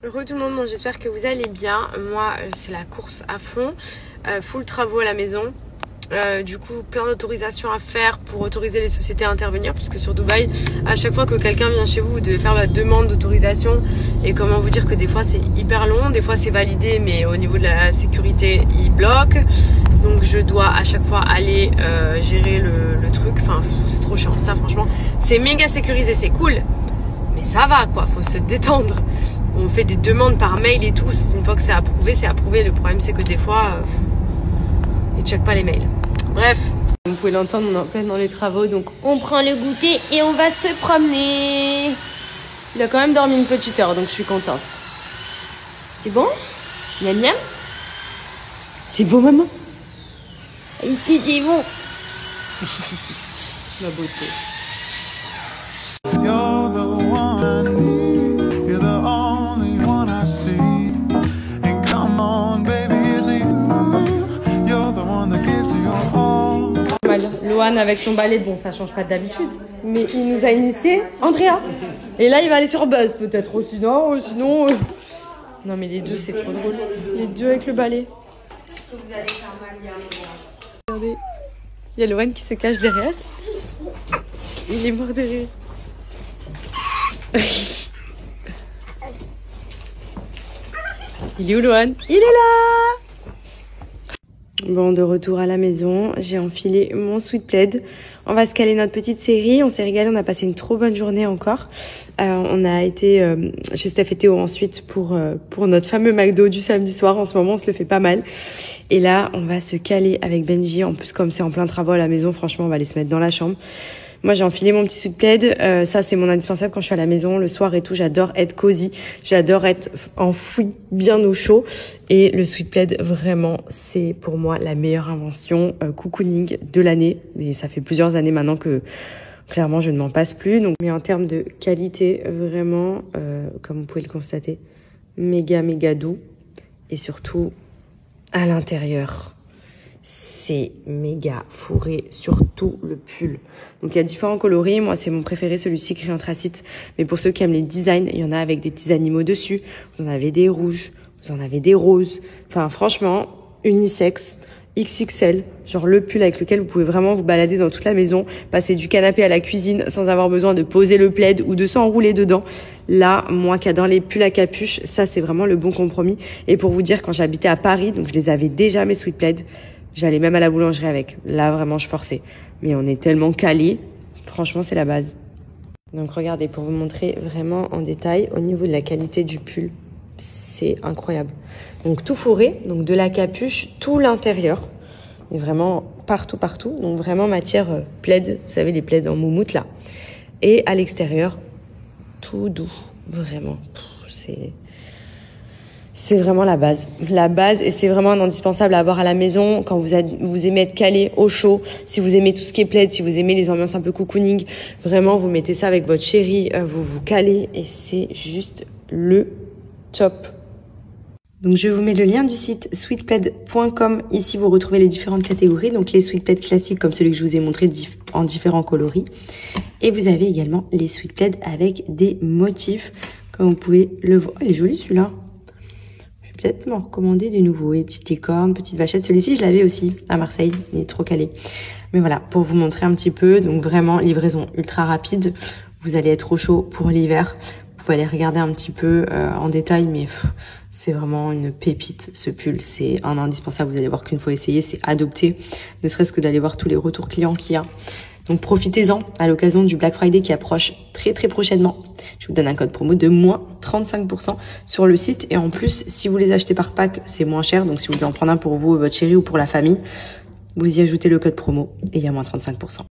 Re tout le monde, bon, j'espère que vous allez bien. Moi, c'est la course à fond, full travaux à la maison. Du coup, plein d'autorisations à faire pour autoriser les sociétés à intervenir, puisque sur Dubaï, à chaque fois que quelqu'un vient chez vous, vous devez faire la demande d'autorisation. Et comment vous dire que des fois c'est hyper long, des fois c'est validé, mais au niveau de la sécurité, il bloque. Donc je dois à chaque fois aller gérer le truc. Enfin, c'est trop chiant. Ça, franchement, c'est méga sécurisé, c'est cool, mais ça va quoi. Faut se détendre. On fait des demandes par mail et tout. Une fois que c'est approuvé, c'est approuvé. Le problème, c'est que des fois, ils ne checkent pas les mails. Bref, vous pouvez l'entendre, on est en plein dans les travaux. Donc, on prend le goûter et on va se promener. Il a quand même dormi une petite heure, donc je suis contente. C'est bon? Miam miam? C'est beau, maman? Ici, c'est bon. Ma beauté. You're the one I need. You're the only one I see. And come on, baby, it's you. You're the one that gives you all. Lohan avec son balai, bon, ça change pas d'habitude. Mais il nous a initié Andrea. Et là, il va aller sur Buzz, peut-être. Ou sinon. Non, mais les deux, c'est trop drôle. Les deux avec le balai. Vous allez faire mal, regardez. Il y a Lohan qui se cache derrière. Il est mort de rire. Il est où, Lohan? Il est là! Bon, de retour à la maison, j'ai enfilé mon sweat plaid. On va se caler notre petite série. On s'est régalé, on a passé une trop bonne journée encore. On a été chez Steph et Théo ensuite pour notre fameux McDo du samedi soir. En ce moment, on se le fait pas mal. Et là, on va se caler avec Benji. En plus, comme c'est en plein travaux à la maison, franchement, on va aller se mettre dans la chambre. Moi, j'ai enfilé mon petit sweat plaid. Ça, c'est mon indispensable quand je suis à la maison, le soir et tout. J'adore être cosy. J'adore être enfouie, bien au chaud. Et le sweat plaid, vraiment, c'est pour moi la meilleure invention cocooning de l'année. Mais ça fait plusieurs années maintenant que, clairement, je ne m'en passe plus. Donc, mais en termes de qualité, vraiment, comme vous pouvez le constater, méga, méga doux. Et surtout, à l'intérieur, c'est méga fourré, surtout le pull. Donc il y a différents coloris, moi c'est mon préféré, celui-ci gris anthracite. Mais pour ceux qui aiment les designs, il y en a avec des petits animaux dessus. Vous en avez des rouges, vous en avez des roses. Enfin franchement, unisex, XXL, genre le pull avec lequel vous pouvez vraiment vous balader dans toute la maison, passer du canapé à la cuisine sans avoir besoin de poser le plaid ou de s'enrouler dedans. Là, moi qui adore les pulls à capuche, ça c'est vraiment le bon compromis. Et pour vous dire, quand j'habitais à Paris, donc je les avais déjà mes sweat plaids, j'allais même à la boulangerie avec. Là, vraiment, je forçais. Mais on est tellement calés. Franchement, c'est la base. Donc, regardez, pour vous montrer vraiment en détail, au niveau de la qualité du pull, c'est incroyable. Donc, tout fourré. Donc, de la capuche, tout l'intérieur. Et vraiment partout, partout. Donc, vraiment matière plaid. Vous savez, les plaids en moumoute, là. Et à l'extérieur, tout doux. Vraiment. C'est vraiment la base, et c'est vraiment un indispensable à avoir à la maison quand vous aimez être calé au chaud, si vous aimez tout ce qui est plaid, si vous aimez les ambiances un peu cocooning, vraiment vous mettez ça avec votre chéri, vous vous calez et c'est juste le top. Donc je vous mets le lien du site sweetplaid.com. Ici vous retrouvez les différentes catégories, donc les sweat plaids classiques comme celui que je vous ai montré en différents coloris, et vous avez également les sweat plaids avec des motifs, comme vous pouvez le voir. Il est joli celui-là. Peut-être m'en recommander des nouveaux, et petites licornes, petites vachettes. Celui-ci, je l'avais aussi à Marseille, il est trop calé. Mais voilà, pour vous montrer un petit peu, donc vraiment livraison ultra rapide. Vous allez être au chaud pour l'hiver. Vous pouvez aller regarder un petit peu en détail, mais c'est vraiment une pépite ce pull. C'est un indispensable, vous allez voir qu'une fois essayé, c'est adopté. Ne serait-ce que d'aller voir tous les retours clients qu'il y a. Donc profitez-en à l'occasion du Black Friday qui approche très très prochainement. Je vous donne un code promo de moins 35% sur le site. Et en plus, si vous les achetez par pack, c'est moins cher. Donc si vous voulez en prendre un pour vous, votre chéri ou pour la famille, vous y ajoutez le code promo et il y a moins 35%.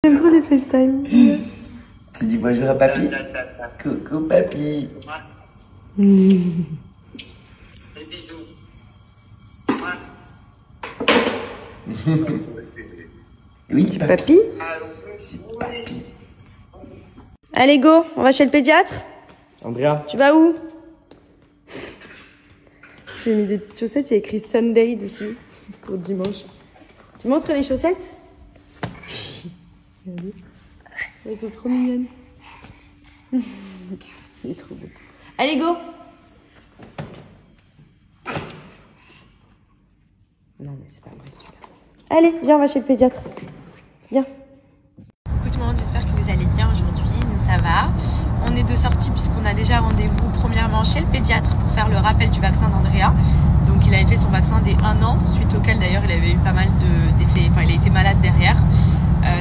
J'aime trop les FaceTime. Tu dis bonjour à papy. Coucou papy. Oui, c'est papy. C'est papy. Allez, go, on va chez le pédiatre. Andrea. Tu vas où? J'ai mis des petites chaussettes, il y a écrit Sunday dessus pour dimanche. Tu montres les chaussettes? Regardez. Elles sont trop mignonnes. Il est trop beau. Allez, go! Non, mais c'est pas vrai celui-là. Allez, viens, on va chez le pédiatre. Viens. Coucou tout le monde, j'espère que vous allez bien aujourd'hui. Nous, ça va. On est de sortie puisqu'on a déjà rendez-vous premièrement chez le pédiatre pour faire le rappel du vaccin d'Andrea. Donc il avait fait son vaccin dès 1 an, suite auquel d'ailleurs il avait eu pas mal d'effets, enfin il a été malade derrière.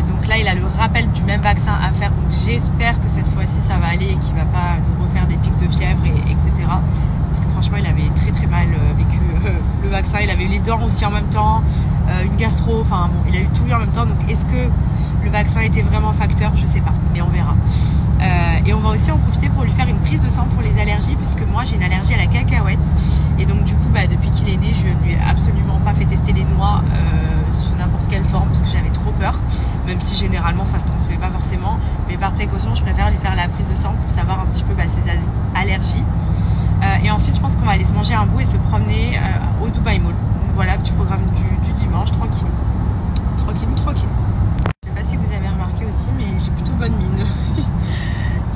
Donc là il a le rappel du même vaccin à faire, donc j'espère que cette fois-ci ça va aller et qu'il va pas nous refaire des pics de fièvre etc. Parce que franchement il avait très mal vécu le vaccin, il avait eu les dents aussi en même temps, une gastro, enfin bon il a eu tout eu en même temps. Donc est-ce que le vaccin était vraiment facteur? Je sais pas, mais on verra. Et on va aussi en profiter pour lui faire une prise de sang pour les allergies, puisque moi j'ai une allergie à la cacahuète. Et donc du coup depuis qu'il est né je ne lui ai absolument pas fait tester les noix sous n'importe quelle forme, parce que j'avais trop peur, même si généralement ça se transmet pas forcément, mais par précaution je préfère lui faire la prise de sang pour savoir un petit peu ses allergies. Et ensuite je pense qu'on va aller se manger un bout et se promener au Dubai Mall. Donc voilà le petit programme du dimanche, tranquille. Je sais pas si vous avez remarqué aussi, mais j'ai plutôt bonne mine.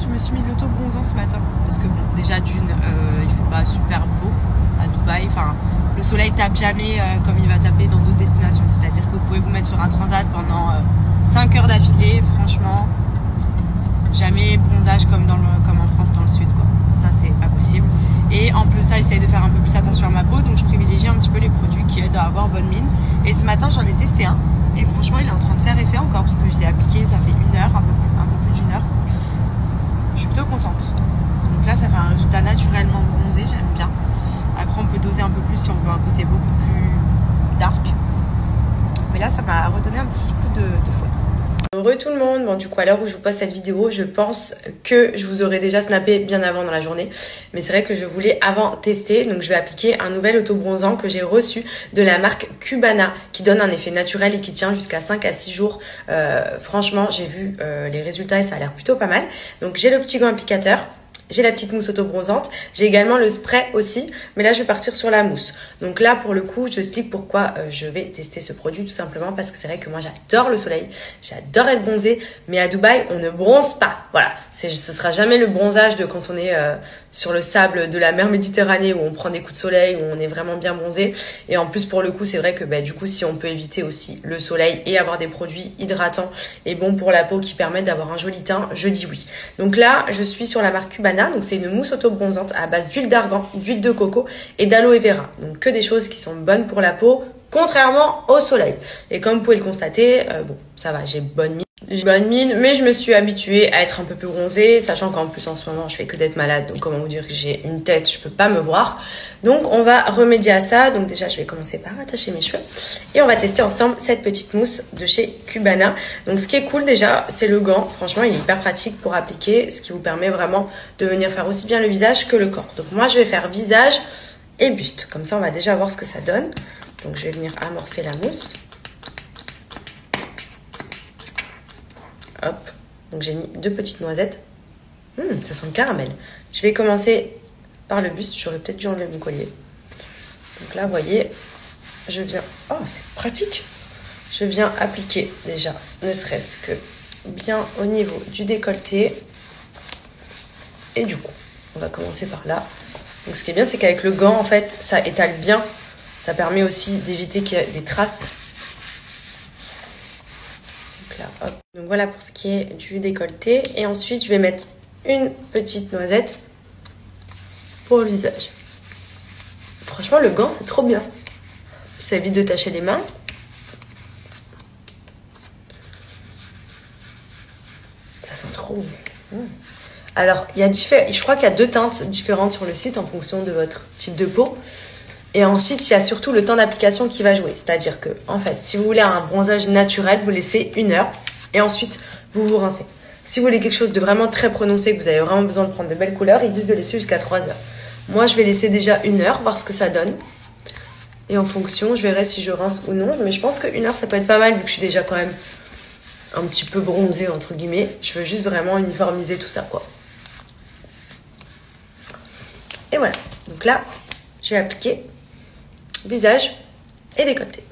Je me suis mis de l'auto-bronzant ce matin parce que bon, déjà d'une, il fait pas super beau à Dubaï. Enfin, le soleil tape jamais comme il va taper dans d'autres destinations. C'est-à-dire que vous pouvez vous mettre sur un transat pendant 5 heures d'affilée. Franchement, jamais bronzage comme en France dans le sud, quoi. Ça, c'est pas possible. Et en plus ça, j'essaye de faire un peu plus attention à ma peau, donc je privilégie un petit peu les produits qui aident à avoir bonne mine. Et ce matin, j'en ai testé un. Et franchement, il est en train de faire effet encore parce que je l'ai appliqué, ça fait 1 heure, un peu plus d'1 heure. Je suis plutôt contente. Donc là, ça fait un résultat naturellement bronzé, j'aime bien. Après, on peut doser un peu plus si on veut un côté beaucoup plus dark. Mais là, ça m'a redonné un petit coup de fouet. Heureux tout le monde. Bon, du coup, à l'heure où je vous poste cette vidéo, je pense que je vous aurais déjà snappé bien avant dans la journée. Mais c'est vrai que je voulais avant tester. Donc, je vais appliquer un nouvel auto-bronzant que j'ai reçu de la marque Cubana, qui donne un effet naturel et qui tient jusqu'à 5 à 6 jours. Franchement, j'ai vu les résultats et ça a l'air plutôt pas mal. Donc, j'ai le petit gant applicateur. J'ai la petite mousse auto-bronzante. J'ai également le spray aussi. Mais là, je vais partir sur la mousse. Donc là, pour le coup, je t'explique pourquoi je vais tester ce produit. Tout simplement parce que c'est vrai que moi, j'adore le soleil. J'adore être bronzée. Mais à Dubaï, on ne bronze pas. Voilà. Ce sera jamais le bronzage de quand on est sur le sable de la mer Méditerranée où on prend des coups de soleil, où on est vraiment bien bronzé. Et en plus, pour le coup, c'est vrai que du coup, si on peut éviter aussi le soleil et avoir des produits hydratants et bons pour la peau qui permettent d'avoir un joli teint, je dis oui. Donc là, je suis sur la marque Cubana. Donc c'est une mousse auto-bronzante à base d'huile d'argan, d'huile de coco et d'aloe vera. Donc que des choses qui sont bonnes pour la peau, contrairement au soleil. Et comme vous pouvez le constater, bon, ça va, j'ai bonne mine, mais je me suis habituée à être un peu plus bronzée, sachant qu'en plus en ce moment je fais que d'être malade, donc comment vous dire que j'ai une tête, je peux pas me voir. Donc on va remédier à ça. Donc déjà je vais commencer par attacher mes cheveux et on va tester ensemble cette petite mousse de chez Cubana. Donc ce qui est cool déjà, c'est le gant. Franchement il est hyper pratique pour appliquer, ce qui vous permet vraiment de venir faire aussi bien le visage que le corps. Donc moi je vais faire visage et buste, comme ça on va déjà voir ce que ça donne. Donc je vais venir amorcer la mousse. Hop, donc j'ai mis 2 petites noisettes. Ça sent le caramel. Je vais commencer par le buste. J'aurais peut-être dû enlever mon collier. Donc là, vous voyez, je viens... Oh, c'est pratique. Je viens appliquer déjà, ne serait-ce que bien au niveau du décolleté. Et du coup, on va commencer par là. Donc ce qui est bien, c'est qu'avec le gant, en fait, ça étale bien. Ça permet aussi d'éviter qu'il y ait des traces. Donc là, hop. Donc voilà pour ce qui est du décolleté. Et ensuite, je vais mettre une petite noisette pour le visage. Franchement, le gant, c'est trop bien. Ça évite de tacher les mains. Ça sent trop bon. Alors, je crois qu'il y a 2 teintes différentes sur le site en fonction de votre type de peau. Et ensuite, il y a surtout le temps d'application qui va jouer. C'est-à-dire que, en fait, si vous voulez un bronzage naturel, vous laissez 1 heure et ensuite, vous vous rincez. Si vous voulez quelque chose de vraiment très prononcé, que vous avez vraiment besoin de prendre de belles couleurs, ils disent de laisser jusqu'à 3 heures. Moi, je vais laisser déjà 1 heure, voir ce que ça donne. Et en fonction, je verrai si je rince ou non. Mais je pense qu'1 heure, ça peut être pas mal vu que je suis déjà quand même un petit peu bronzée, entre guillemets. Je veux juste vraiment uniformiser tout ça, quoi. Et voilà. Donc là, j'ai appliqué visage et décolleté.